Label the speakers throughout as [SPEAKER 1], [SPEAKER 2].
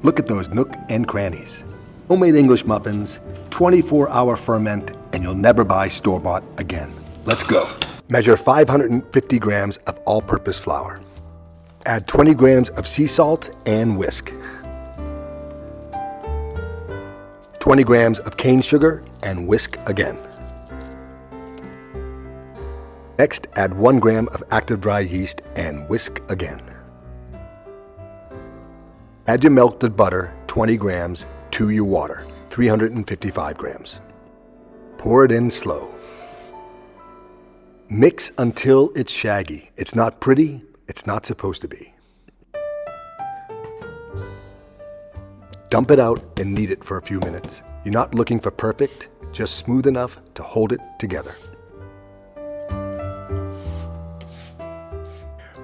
[SPEAKER 1] Look at those nook and crannies. Homemade English muffins, 24-hour ferment, and you'll never buy store-bought again. Let's go. Measure 550 grams of all-purpose flour. Add 20 grams of sea salt and whisk. 20 grams of cane sugar and whisk again. Next, add 1 gram of active dry yeast and whisk again. Add your melted butter, 20 grams, to your water, 355 grams. Pour it in slow. Mix until it's shaggy. It's not pretty, it's not supposed to be. Dump it out and knead it for a few minutes. You're not looking for perfect, just smooth enough to hold it together.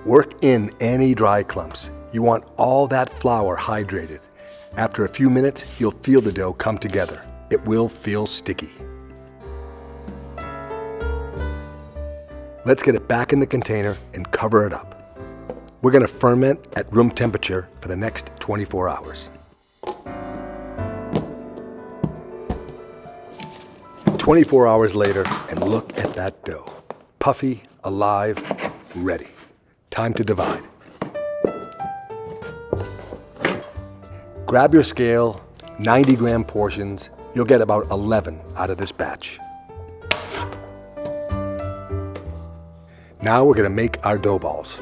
[SPEAKER 1] Work in any dry clumps. You want all that flour hydrated. After a few minutes, you'll feel the dough come together. It will feel sticky. Let's get it back in the container and cover it up. We're going to ferment at room temperature for the next 24 hours. 24 hours later, and look at that dough. Puffy, alive, ready. Time to divide. Grab your scale, 90-gram portions. You'll get about 11 out of this batch. Now we're going to make our dough balls.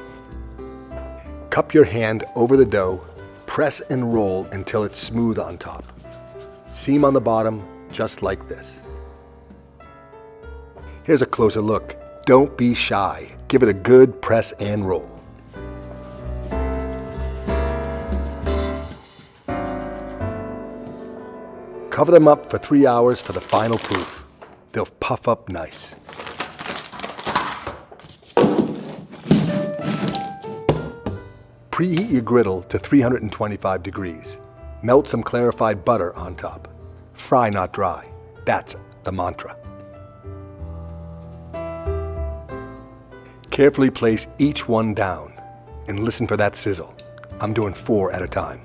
[SPEAKER 1] Cup your hand over the dough, press and roll until it's smooth on top. Seam on the bottom, just like this. Here's a closer look. Don't be shy. Give it a good press and roll. Cover them up for 3 hours for the final proof. They'll puff up nice. Preheat your griddle to 325 degrees. Melt some clarified butter on top. Fry not dry. That's the mantra. Carefully place each one down and listen for that sizzle. I'm doing 4 at a time.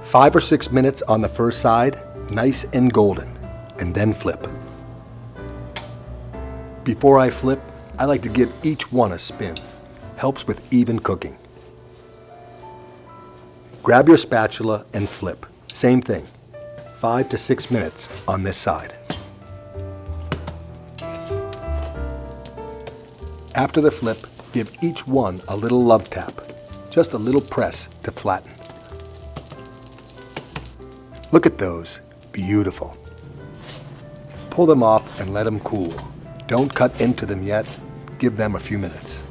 [SPEAKER 1] 5 or 6 minutes on the first side, nice and golden, and then flip. Before I flip, I like to give each one a spin. Helps with even cooking. Grab your spatula and flip. Same thing. 5 to 6 minutes on this side. After the flip, give each one a little love tap. Just a little press to flatten. Look at those. Beautiful. Pull them off and let them cool. Don't cut into them yet. Give them a few minutes.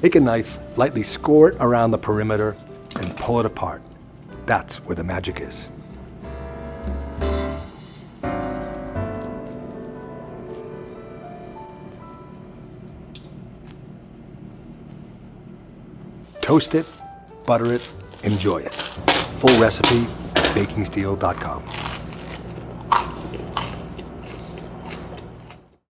[SPEAKER 1] Take a knife, lightly score it around the perimeter, and pull it apart. That's where the magic is. Toast it, butter it, enjoy it. Full recipe at bakingsteel.com.